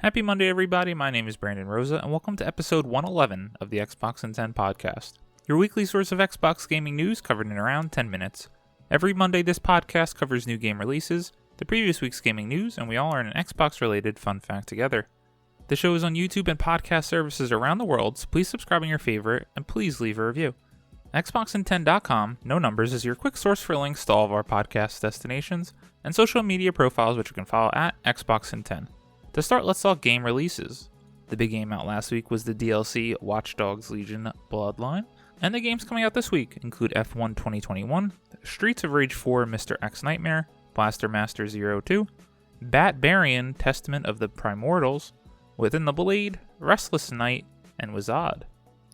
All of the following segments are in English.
Happy Monday, everybody. My name is Brandon Rosa, and welcome to episode 111 of the Xbox in 10 podcast, your weekly source of Xbox gaming news covered in around 10 minutes. Every Monday, this podcast covers new game releases, the previous week's gaming news, and we all learn an Xbox-related fun fact together. The show is on YouTube and podcast services around the world, so please subscribe on your favorite, and please leave a review. Xboxin10.com, no numbers, is your quick source for links to all of our podcast destinations and social media profiles, which you can follow at Xboxin10. To start, let's talk game releases. The big game out last week was the DLC Watch Dogs Legion Bloodline, and the games coming out this week include F1 2021, Streets of Rage 4 Mr. X Nightmare, Blaster Master 02, Batbarian Testament of the Primordials, Within the Blade, Restless Night, and Wizard.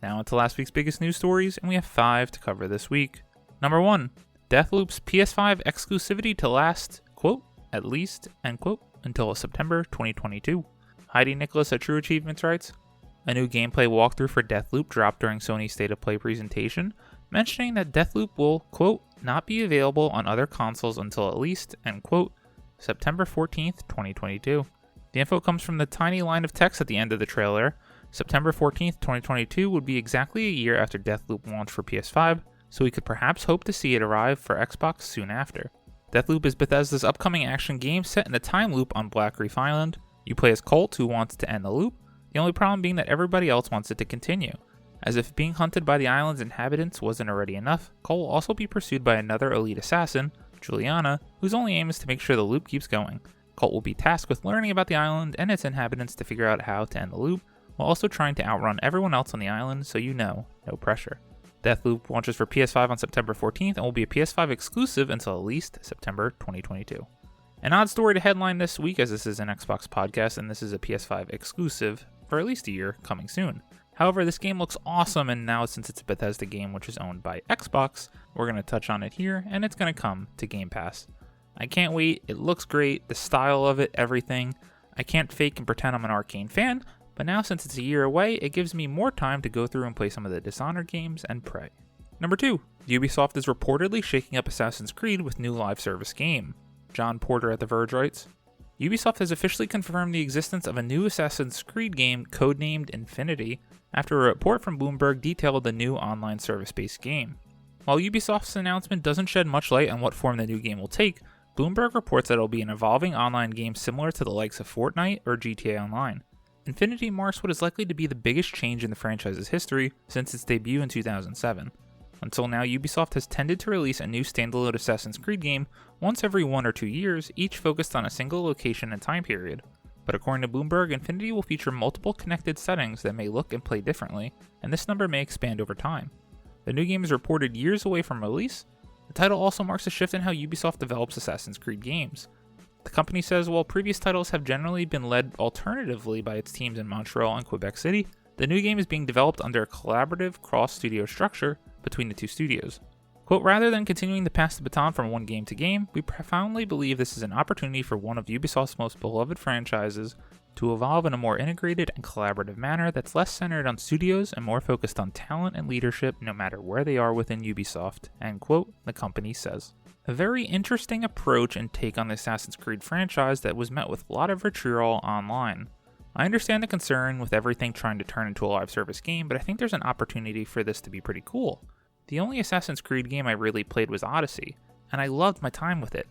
Now into last week's biggest news stories, and we have 5 to cover this week. Number 1, Deathloop's PS5 exclusivity to last, quote, at least, end quote, until September 2022. Heidi Nicholas at True Achievements writes, a new gameplay walkthrough for Deathloop dropped during Sony's State of Play presentation, mentioning that Deathloop will, quote, not be available on other consoles until at least, end quote, September 14th, 2022. The info comes from the tiny line of text at the end of the trailer. September 14th, 2022 would be exactly a year after Deathloop launched for PS5, so we could perhaps hope to see it arrive for Xbox soon after. Deathloop is Bethesda's upcoming action game set in a time loop on Black Reef Island. You play as Colt, who wants to end the loop, the only problem being that everybody else wants it to continue. As if being hunted by the island's inhabitants wasn't already enough, Colt will also be pursued by another elite assassin, Juliana, whose only aim is to make sure the loop keeps going. Colt will be tasked with learning about the island and its inhabitants to figure out how to end the loop, while also trying to outrun everyone else on the island, so no pressure. Deathloop launches for PS5 on September 14th and will be a PS5 exclusive until at least September 2022. An odd story to headline this week, as this is an Xbox podcast and this is a PS5 exclusive for at least a year coming soon. However, this game looks awesome, and now since it's a Bethesda game which is owned by Xbox, we're going to touch on it here, and it's going to come to Game Pass. I can't wait, it looks great, the style of it, everything. I can't fake and pretend I'm an Arcane fan, but now since it's a year away, it gives me more time to go through and play some of the Dishonored games and pray. Number 2, Ubisoft is reportedly shaking up Assassin's Creed with new live service game. John Porter at The Verge writes, Ubisoft has officially confirmed the existence of a new Assassin's Creed game codenamed Infinity after a report from Bloomberg detailed the new online service-based game. While Ubisoft's announcement doesn't shed much light on what form the new game will take, Bloomberg reports that it will be an evolving online game similar to the likes of Fortnite or GTA Online. Infinity marks what is likely to be the biggest change in the franchise's history since its debut in 2007. Until now, Ubisoft has tended to release a new standalone Assassin's Creed game once every 1 or 2 years, each focused on a single location and time period. But according to Bloomberg, Infinity will feature multiple connected settings that may look and play differently, and this number may expand over time. The new game is reported years away from release. The title also marks a shift in how Ubisoft develops Assassin's Creed games. The company says while previous titles have generally been led alternatively by its teams in Montreal and Quebec City, the new game is being developed under a collaborative cross-studio structure between the two studios. Quote, rather than continuing to pass the baton from one game to game, we profoundly believe this is an opportunity for one of Ubisoft's most beloved franchises to evolve in a more integrated and collaborative manner that's less centered on studios and more focused on talent and leadership no matter where they are within Ubisoft, end quote, the company says. A very interesting approach and take on the Assassin's Creed franchise that was met with a lot of vitriol online. I understand the concern with everything trying to turn into a live service game, but I think there's an opportunity for this to be pretty cool. The only Assassin's Creed game I really played was Odyssey, and I loved my time with it.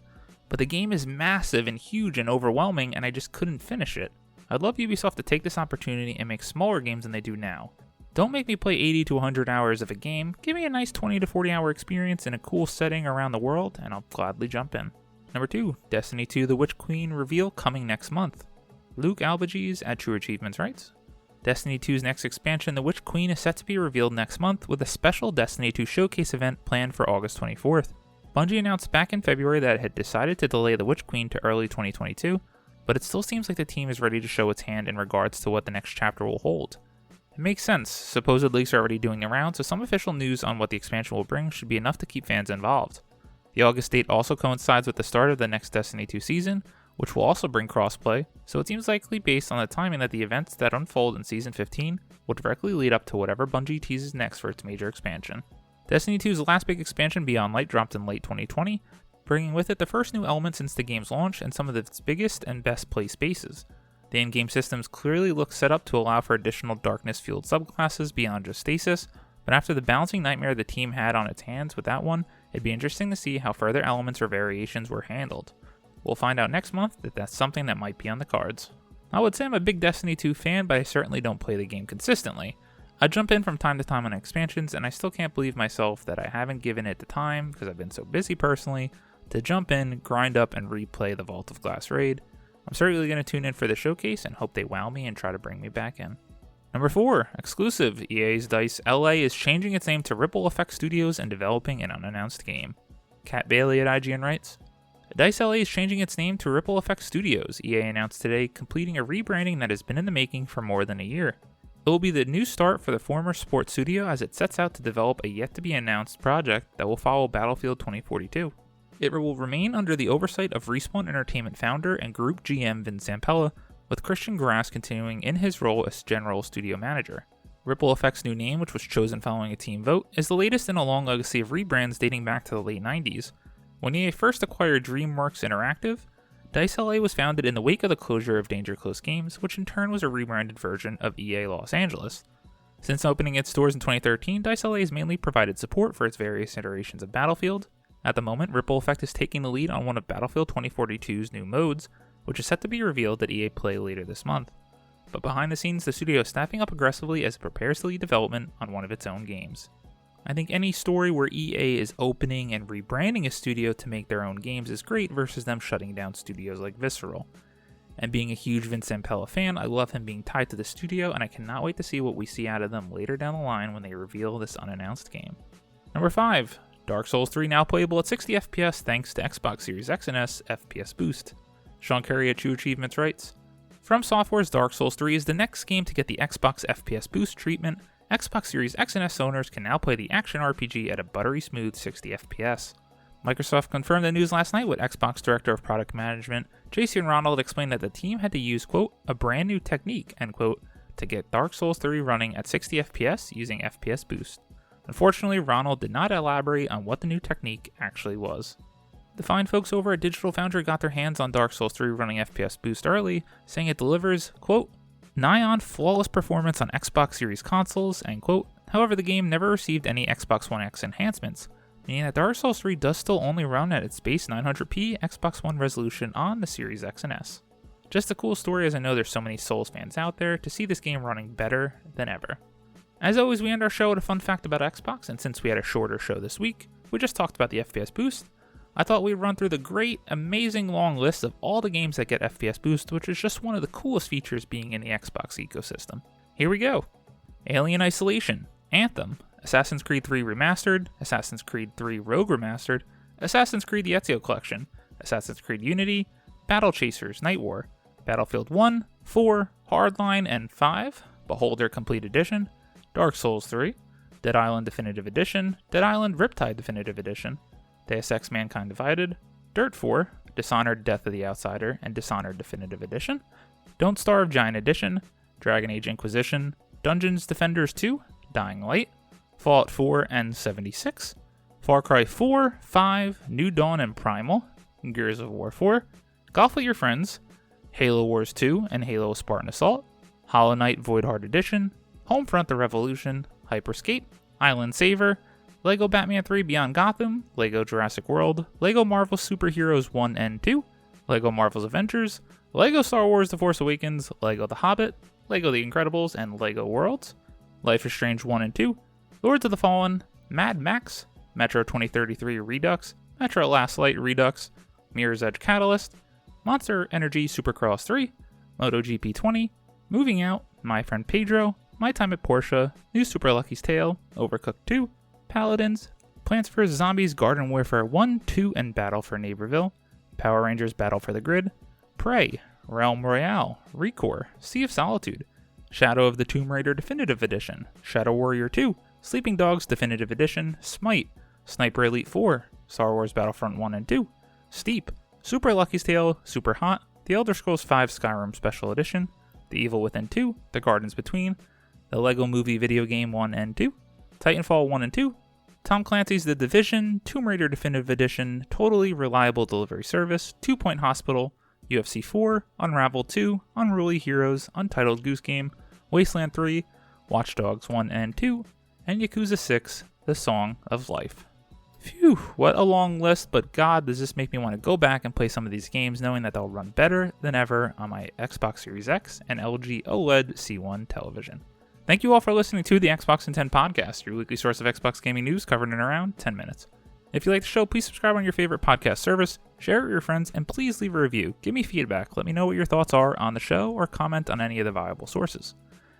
But the game is massive and huge and overwhelming, and I just couldn't finish it. I'd love Ubisoft to take this opportunity and make smaller games than they do now. Don't make me play 80 to 100 hours of a game, give me a nice 20 to 40 hour experience in a cool setting around the world, and I'll gladly jump in. Number 2, Destiny 2 The Witch Queen reveal coming next month. Luke Albages at True Achievements writes, Destiny 2's next expansion, The Witch Queen, is set to be revealed next month with a special Destiny 2 showcase event planned for August 24th. Bungie announced back in February that it had decided to delay The Witch Queen to early 2022, but it still seems like the team is ready to show its hand in regards to what the next chapter will hold. It makes sense, supposed leaks are already doing the rounds, so some official news on what the expansion will bring should be enough to keep fans involved. The August date also coincides with the start of the next Destiny 2 season, which will also bring crossplay, so it seems likely based on the timing that the events that unfold in Season 15 will directly lead up to whatever Bungie teases next for its major expansion. Destiny 2's last big expansion, Beyond Light, dropped in late 2020, bringing with it the first new element since the game's launch and some of its biggest and best play spaces. The in-game systems clearly look set up to allow for additional darkness-fueled subclasses beyond just stasis, but after the balancing nightmare the team had on its hands with that one, it'd be interesting to see how further elements or variations were handled. We'll find out next month that that's something that might be on the cards. I would say I'm a big Destiny 2 fan, but I certainly don't play the game consistently. I jump in from time to time on expansions, and I still can't believe myself that I haven't given it the time, because I've been so busy personally, to jump in, grind up, and replay the Vault of Glass raid. I'm certainly going to tune in for the showcase and hope they wow me and try to bring me back in. Number 4, exclusive. EA's DICE LA is changing its name to Ripple Effect Studios and developing an unannounced game. Kat Bailey at IGN writes, DICE LA is changing its name to Ripple Effect Studios, EA announced today, completing a rebranding that has been in the making for more than a year. It will be the new start for the former sports studio as it sets out to develop a yet-to-be-announced project that will follow Battlefield 2042. It will remain under the oversight of Respawn Entertainment founder and group GM Vin Zampella, with Christian Grass continuing in his role as general studio manager. Ripple Effect's new name, which was chosen following a team vote, is the latest in a long legacy of rebrands dating back to the late 90s. When EA first acquired DreamWorks Interactive, DICE LA was founded in the wake of the closure of Danger Close Games, which in turn was a rebranded version of EA Los Angeles. Since opening its doors in 2013, DICE LA has mainly provided support for its various iterations of Battlefield. At the moment, Ripple Effect is taking the lead on one of Battlefield 2042's new modes, which is set to be revealed at EA Play later this month. But behind the scenes, the studio is staffing up aggressively as it prepares to lead development on one of its own games. I think any story where EA is opening and rebranding a studio to make their own games is great versus them shutting down studios like Visceral. And being a huge Vince Zampella fan, I love him being tied to the studio, and I cannot wait to see what we see out of them later down the line when they reveal this unannounced game. Number 5. Dark Souls 3 now playable at 60 FPS thanks to Xbox Series X and S FPS Boost. Sean Curry at True Achievements writes, From Software's Dark Souls 3 is the next game to get the Xbox FPS Boost treatment. Xbox Series X and S owners can now play the action RPG at a buttery smooth 60 FPS. Microsoft confirmed the news last night with Xbox Director of Product Management, Jason Ronald, explained that the team had to use, quote, a brand new technique, end quote, to get Dark Souls 3 running at 60 FPS using FPS Boost. Unfortunately, Ronald did not elaborate on what the new technique actually was. The fine folks over at Digital Foundry got their hands on Dark Souls 3 running FPS Boost early, saying it delivers, quote, nigh on flawless performance on Xbox Series consoles, end quote. However, the game never received any Xbox One X enhancements, meaning that Dark Souls 3 does still only run at its base 900p Xbox One resolution on the Series X and S. Just a cool story, as I know there's so many Souls fans out there, to see this game running better than ever. As always, we end our show with a fun fact about Xbox, and since we had a shorter show this week, we just talked about the FPS Boost, I thought we'd run through the great, amazing long list of all the games that get FPS Boost, which is just one of the coolest features being in the Xbox ecosystem. Here we go. Alien Isolation, Anthem, Assassin's Creed 3 Remastered, Assassin's Creed 3 Rogue Remastered, Assassin's Creed The Ezio Collection, Assassin's Creed Unity, Battle Chasers Night War, Battlefield 1, 4, Hardline, and 5, Beholder Complete Edition, Dark Souls 3, Dead Island Definitive Edition, Dead Island Riptide Definitive Edition, Deus Ex Mankind Divided, Dirt 4, Dishonored Death of the Outsider, and Dishonored Definitive Edition, Don't Starve Giant Edition, Dragon Age Inquisition, Dungeons Defenders 2, Dying Light, Fallout 4 and 76, Far Cry 4, 5, New Dawn and Primal, Gears of War 4, Golf with Your Friends, Halo Wars 2 and Halo Spartan Assault, Hollow Knight Voidheart Edition, Homefront The Revolution, Hyperscape, Island Saver, LEGO Batman 3 Beyond Gotham, LEGO Jurassic World, LEGO Marvel Superheroes 1 and 2, LEGO Marvel's Avengers, LEGO Star Wars The Force Awakens, LEGO The Hobbit, LEGO The Incredibles and LEGO Worlds, Life is Strange 1 and 2, Lords of the Fallen, Mad Max, Metro 2033 Redux, Metro Last Light Redux, Mirror's Edge Catalyst, Monster Energy Supercross 3, MotoGP 20, Moving Out, My Friend Pedro, My Time at Porsche, New Super Lucky's Tale, Overcooked 2, Paladins, Plants vs. Zombies Garden Warfare 1, 2, and Battle for Neighborville, Power Rangers Battle for the Grid, Prey, Realm Royale, Recore, Sea of Solitude, Shadow of the Tomb Raider Definitive Edition, Shadow Warrior 2, Sleeping Dogs Definitive Edition, Smite, Sniper Elite 4, Star Wars Battlefront 1 and 2, Steep, Super Lucky's Tale, Super Hot, The Elder Scrolls V Skyrim Special Edition, The Evil Within 2, The Gardens Between, The Lego Movie Video Game 1 and 2, Titanfall 1 and 2, Tom Clancy's The Division, Tomb Raider Definitive Edition, Totally Reliable Delivery Service, 2 Point Hospital, UFC 4, Unravel 2, Unruly Heroes, Untitled Goose Game, Wasteland 3, Watch Dogs 1 and 2, and Yakuza 6, The Song of Life. Phew, what a long list, but god, does this make me want to go back and play some of these games knowing that they'll run better than ever on my Xbox Series X and LG OLED C1 television. Thank you all for listening to the Xbox in 10 podcast, your weekly source of Xbox gaming news covered in around 10 minutes. If you like the show, please subscribe on your favorite podcast service, share it with your friends, and please leave a review. Give me feedback, let me know what your thoughts are on the show, or comment on any of the viable sources.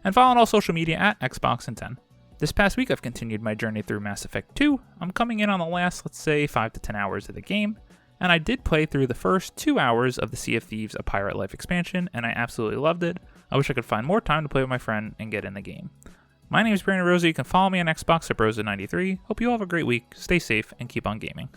And follow on all social media at Xbox in 10. This past week, I've continued my journey through Mass Effect 2. I'm coming in on the last, let's say, 5 to 10 hours of the game, and I did play through the first 2 hours of the Sea of Thieves A Pirate Life expansion, and I absolutely loved it. I wish I could find more time to play with my friend and get in the game. My name is Brandon Rosa. You can follow me on Xbox at Rosa93. Hope you all have a great week, stay safe, and keep on gaming.